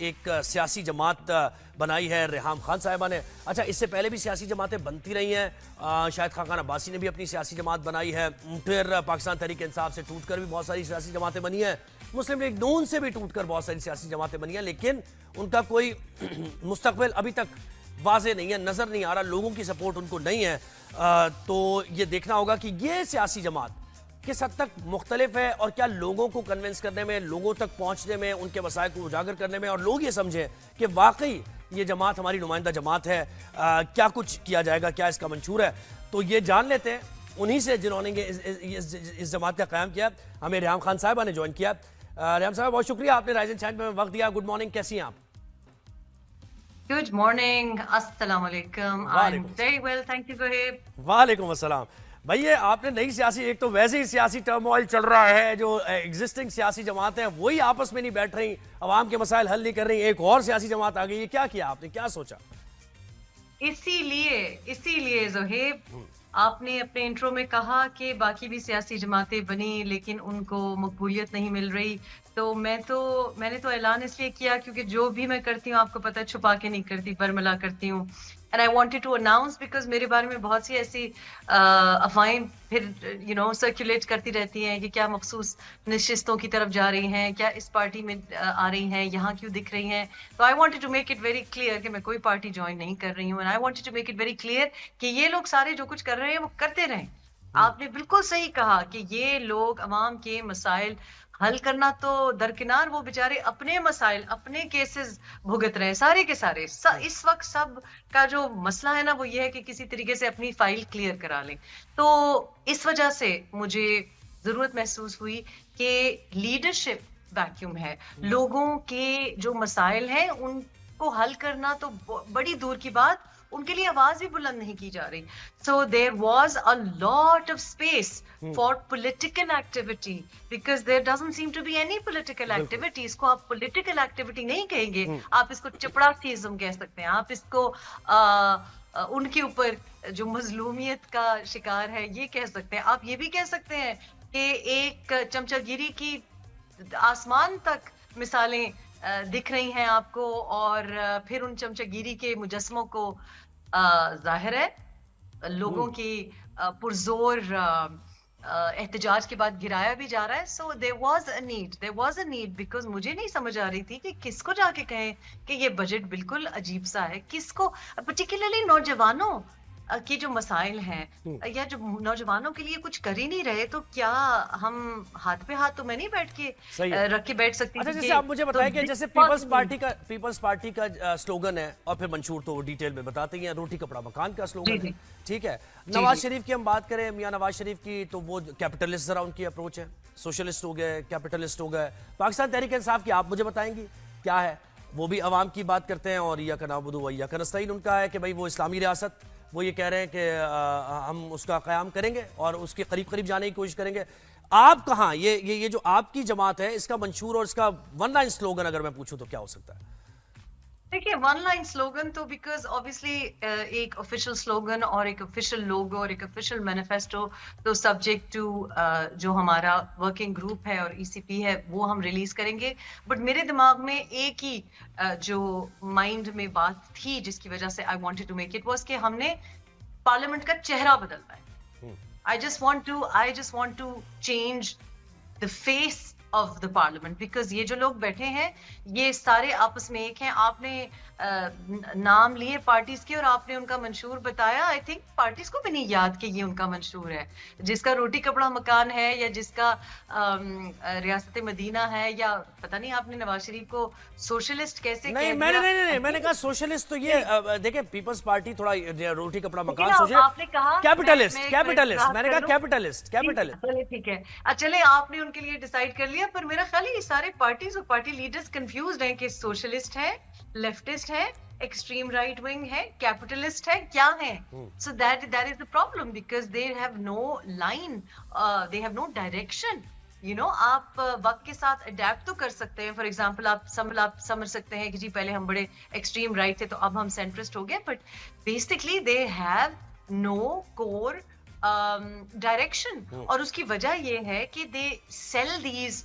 ایک سیاسی جماعت بنائی ہے ریحام خان صاحبہ نے. اچھا اس سے پہلے بھی سیاسی جماعتیں بنتی رہی ہیں, شاہد خاقان عباسی نے بھی اپنی سیاسی جماعت بنائی ہے, پھر پاکستان تحریک انصاف سے ٹوٹ کر بھی بہت ساری سیاسی جماعتیں بنی ہیں, مسلم لیگ نون سے بھی ٹوٹ کر بہت ساری سیاسی جماعتیں بنی ہیں, لیکن ان کا کوئی مستقبل ابھی تک واضح نہیں ہے, نظر نہیں آ رہا, لوگوں کی سپورٹ ان کو نہیں ہے. تو یہ دیکھنا ہوگا کہ یہ سیاسی جماعت کس حد تک مختلف ہے اور کیا لوگوں کو کنونس کرنے میں, لوگوں تک پہنچنے میں, ان کے مسائل کو اجاگر کرنے میں, اور لوگ یہ سمجھیں کہ واقعی یہ جماعت ہماری نمائندہ جماعت ہے, کیا کچھ کیا جائے گا, کیا اس کا منشور ہے. تو یہ جان لیتے ہیں انہی سے جنہوں نے اس جماعت کا قیام کیا. ہمیں ریحام خان صاحبہ نے جوائن کیا. ریحام صاحب بہت شکریہ, آپ نے رائزن چینل میں وقت دیا. گڈ مارننگ, کیسی ہیں آپ؟ Good morning. Assalamu alaikum. I'm very well, thank you, Zohaib. وعلیکم السلام. بھائی آپ نے نئی سیاسی, ایک تو ویسے ہی سیاسی ٹرموائل چل رہا ہے, جو ایگزسٹنگ سیاسی جماعتیں ہیں وہی آپس میں نہیں بیٹھ رہی, عوام کے مسائل حل نہیں کر رہی, ایک اور سیاسی جماعت آ گئی. یہ کیا کیا آپ نے, کیا سوچا؟ اسی لیے زہیب, آپ نے اپنے انٹرو میں کہا کہ باقی بھی سیاسی جماعتیں بنی لیکن ان کو مقبولیت نہیں مل رہی. تو میں نے تو اعلان اس لیے کیا کیونکہ جو بھی میں کرتی ہوں آپ کو پتہ ہے چھپا کے نہیں کرتی, برملا کرتی ہوں. And I wanted to announce because میرے بارے میں بہت سی ایسی افواہیں پھر سرکولیٹ کرتی رہتی ہیں کہ کیا مخصوص نشستوں کی طرف جا رہی ہیں, کیا اس پارٹی میں آ رہی ہیں, یہاں کیوں دکھ رہی ہیں. تو I wanted to make it very clear کہ میں کوئی پارٹی جوائن نہیں کر رہی ہوں. And I wanted to make it very clear کہ یہ لوگ سارے جو کچھ کر رہے ہیں وہ کرتے رہیں. آپ نے بالکل صحیح کہا کہ یہ لوگ عوام کے مسائل حل کرنا تو درکنار, وہ بیچارے اپنے مسائل, اپنے کیسز بھگت رہے ہیں سارے کے سارے. اس وقت سب کا جو مسئلہ ہے نا وہ یہ ہے کہ کسی طریقے سے اپنی فائل کلیئر کرا لیں. تو اس وجہ سے مجھے ضرورت محسوس ہوئی کہ لیڈرشپ ویکیوم ہے, لوگوں کے جو مسائل ہیں ان کو حل کرنا تو بڑی دور کی بات, ان کے لیے آواز بھی بلند نہیں کی جا رہی. So there was a lot of space for political activity because there doesn't seem to be any political activity. اس کو آپ political activity نہیں کہیں گے, آپ اس کو چپڑاسیزم کہہ سکتے ہیں, آپ اس کو ان کے اوپر جو مظلومیت کا شکار ہے یہ کہہ سکتے ہیں. آپ یہ بھی کہہ سکتے ہیں کہ ایک چمچہ گیری کی آسمان تک مثالیں دکھ رہی ہیں آپ کو, اور پھر ان چمچہ گیری کے مجسموں کو ظاہر ہے لوگوں کی پرزور احتجاج کے بعد گرایا بھی جا رہا ہے. So there was a need because مجھے نہیں سمجھ آ رہی تھی کہ کس کو جا کے کہیں کہ یہ بجٹ بالکل عجیب سا ہے, کس کو پرٹیکولرلی نوجوانوں کے جو مسائل ہیں یا جو نوجوانوں کے لیے کچھ کر ہی نہیں رہے, تو کیا ہم ہاتھ پہ ہاتھ تو میں نہیں بیٹھ کے رکھ کے بیٹھ سکتی. اچھا جیسے آپ مجھے بتائیں کہ جیسے پیپلز پارٹی کا سلوگن ہے, اور پھر منشور تو ڈیٹیل میں بتاتے ہیں, روٹی کپڑا مکان کا سلوگن ہے, ٹھیک ہے. نواز شریف کی ہم بات کریں, میاں نواز شریف کی, تو وہ کیپٹلسٹ ذرا ان کی اپروچ ہے, سوشلسٹ ہو گئے, کیپٹلسٹ ہو گئے. پاکستان تحریک انصاف کی آپ مجھے بتائیں گی کیا ہے؟ وہ بھی عوام کی بات کرتے ہیں, اور ایاک نعبد و ایاک نستعین ان کا ہے کہ بھائی وہ اسلامی ریاست, وہ یہ کہہ رہے ہیں کہ ہم اس کا قیام کریں گے اور اس کے قریب قریب جانے کی کوشش کریں گے. آپ کہاں, یہ جو آپ کی جماعت ہے, اس کا منشور اور اس کا ون لائن سلوگن اگر میں پوچھوں تو کیا ہو سکتا ہے؟ دیکھیے ون لائن سلوگن تو بیکاز اوبیسلی ایک آفیشیل سلوگن اور ایک آفیشیل لوگو اور ایک آفیشیل مینیفیسٹو تو سبجیکٹ ٹو جو ہمارا ورکنگ گروپ ہے اور ای سی پی ہے وہ ہم ریلیز کریں گے. بٹ میرے دماغ میں ایک ہی جو مائنڈ میں بات تھی جس کی وجہ سے I wanted to make it was کہ ہم نے پارلیمنٹ کا چہرہ بدلنا ہے. I just want to change the face of the parliament because یہ جو لوگ بیٹھے ہیں یہ سارے آپس میں ایک ہیں. آپ نے نام لیے پارٹیز کے اور آپ نے ان کا منشور بتایا. آئی تھنک پارٹیز کو بھی نہیں یاد کہ یہ ان کا منشور ہے, جس کا روٹی کپڑا مکان ہے یا جس کا ریاست مدینہ ہے, یا پتہ نہیں آپ نے نواز شریف کو سوشلسٹ کیسے نہیں, میں نے کہا سوشلسٹ تو یہ دیکھیں, پیپلز پارٹی تھوڑا روٹی کپڑا مکان سوچے, آپ نے کہا کیپٹلسٹ, میں نے کہا کیپٹلسٹ. چلے ٹھیک ہے, چلے آپ نے ان کے لیے ڈیسائیڈ کر لیا, پر میرا خیال ہے یہ سارے پارٹیز اور پارٹی لیڈرز کنفیوزڈ ہیں کہ سوشلسٹ ہے, لیفٹسٹ ہے, ایکسٹریم رائٹ ونگ ہے, کیپٹلسٹ ہے, کیا ہے. So that is the problem because they have no line, they have no direction. آپ وقت کے ساتھ اڈیپٹ تو کر سکتے ہیں. فار ایگزامپل آپ سمجھ سکتے ہیں کہ جی پہلے ہم بڑے ایکسٹریم رائٹ تھے تو اب ہم سینٹرسٹ ہو گئے, but basically they have no core direction. اور اس کی وجہ یہ ہے کہ they sell these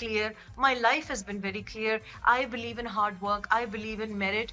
clear. My life has been very clear. I believe in hard work. I believe in merit.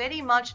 very much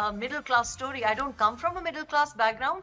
a middle class story. I don't come from a middle class background,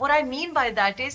What I mean by that is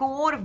core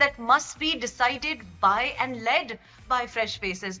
that must be decided by and led by fresh faces.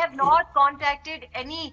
have not contacted anyone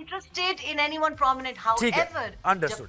interested in anyone prominent. However, Understood.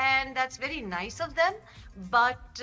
and that's very nice of them. But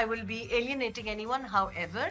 I will be alienating anyone. However,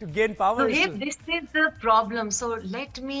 to gain power. So this is the problem. So let me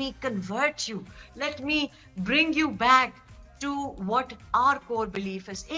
me convert you, let me bring you back to what our core belief is.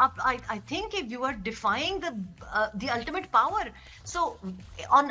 I think if you are defying the ultimate power, so on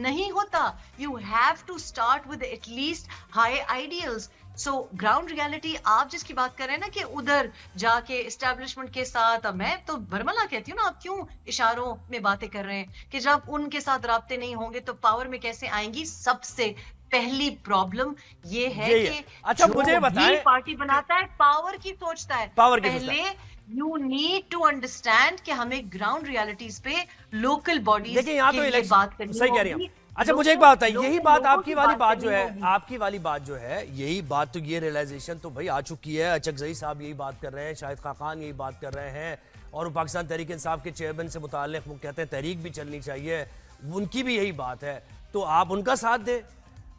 نہیں ہوتا. You have to start with at least high ideals. So ground reality آپ جس کی بات کر رہے ہیں نا کہ ادھر جا کے اسٹیبلشمنٹ کے ساتھ, میں تو برملا کہتی ہوں نا, آپ کیوں اشاروں میں باتیں کر رہے ہیں کہ جب ان کے ساتھ رابطے نہیں ہوں گے تو پاور میں کیسے آئیں گی. سب سے پہلی پرابلم یہ ہے کہ اچھا مجھے بتائیں, پارٹی بناتا ہے پاور کی سوچتا ہے. پہلے یو نیڈ ٹو انڈرسٹینڈ کہ ہمیں گراؤنڈ ریالٹیز پہ لوکل باڈیز کے لیے بات کرنی صحیح کہہ رہی ہیں. اچھا مجھے ایک بات بتائیے, یہی بات آپ کی والی بات جو ہے, آپ کی والی بات جو ہے, یہی بات تو, یہ ریلائزیشن تو بھائی آ چکی ہے. اچکزئی صاحب یہی بات کر رہے ہیں, شاہد خاقان یہی بات کر رہے ہیں, اور پاکستان تحریک انصاف کے چیئرمین سے متعلق وہ کہتے ہیں تحریک بھی چلنی چاہیے, ان کی بھی یہی بات ہے. تو آپ ان کا ساتھ دیں,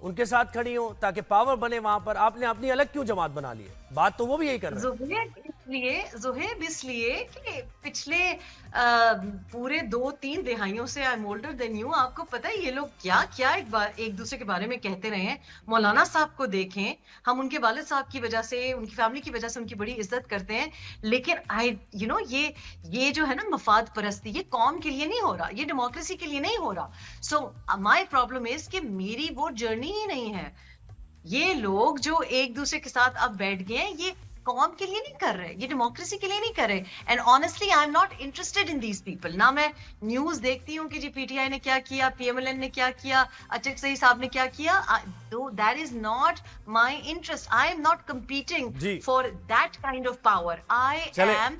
ان کے ساتھ کھڑی ہوں تاکہ پاور بنے وہاں پر. آپ نے اپنی الگ کیوں جماعت بنا لی ہے؟ بات تو وہ بھی یہی کر رہے ہیں. زہیب اس لیے کہ پچھلے پورے 2-3 دہائیوں سے I'm older than you, آپ کو پتہ ہے یہ لوگ کیا ایک دوسرے کے بارے میں کہتے رہے ہیں. مولانا صاحب کو دیکھیں, ہم ان کے والد صاحب کی وجہ سے, ان کی فیملی کی وجہ سے ان کی بڑی عزت کرتے ہیں, لیکن یہ جو ہے نا مفاد پرستی, یہ قوم کے لیے نہیں ہو رہا, یہ ڈیموکریسی کے لیے نہیں ہو رہا. سو مائی پرابلم از کہ میری وہ جرنی ہی نہیں ہے. یہ لوگ جو ایک دوسرے کے ساتھ اب بیٹھ گئے ہیں, یہ قوم کے لیے نہیں کر رہے, یہ ڈیموکریسی کے لیے نہیں کر رہے. And honestly I am not interested in these people. نہ میں نیوز دیکھتی ہوں کہ جی پی ٹی آئی نے کیا کیا, پی ایم ایل این نے کیا کیا, اچکزئی صاحب نے کیا کیا. That is not my interest. I am not competing for that kind of power. I am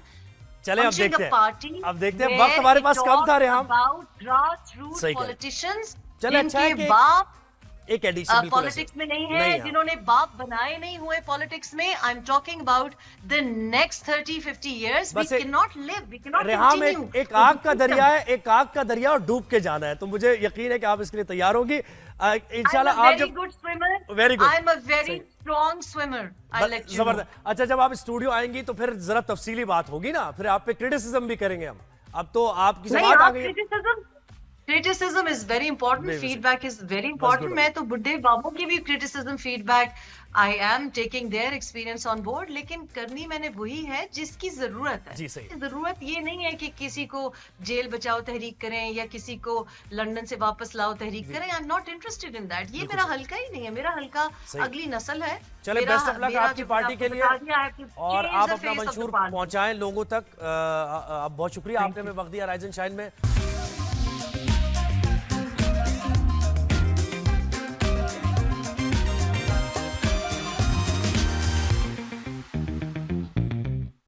چلیں اب دیکھتے ہیں, وقت ہمارے پاس کم تھا. ریحام about grassroots politicians چلیں اچھا ہے کہ باپ ایک ایڈیشن پالیٹکس میں نہیں ہے, جنہوں نے باپ بنائے نہیں ہوئے پالیٹکس میں. I am talking about the next 30-50 years. We cannot live, we cannot continue. ایک آگ کا دریا ہے, ایک آگ کا دریا اور ڈوب کے جانا ہے, تو مجھے یقین ہے کہ آپ اس کے لیے تیار ہوگی انشاءاللہ. آپ very good swimmer. Very good. I'm a very strong swimmer. I'll let you know. زبردست. اچھا جب آپ اسٹوڈیو آئیں گی تو پھر ذرا تفصیلی بات ہوگی نا, پھر آپ پہ کرٹیسزم بھی کریں گے ہم. اب تو آپ کی جماعت آ گئی. Criticism is very important. Feedback is very important. میں تو بڈھے بابوں کی بھی criticism, feedback, I am taking their experience on board. لیکن کرنی میں نے وہی ہے جس کی ضرورت ہے. ضرورت یہ نہیں ہے کہ کسی کو جیل بچاؤ تحریک کریں یا کسی کو لندن سے واپس لاؤ تحریک کریں. I'm not interested in that. یہ میرا حلقہ ہی نہیں ہے. میرا حلقہ اگلی نسل ہے. چلیں بیسٹ آف لک آپ کی پارٹی کے لیے, اور آپ اپنا منشور پہنچائیں لوگوں تک. آپ بہت شکریہ, آپ نے ہمیں وقت دیا رائزن شائن میں.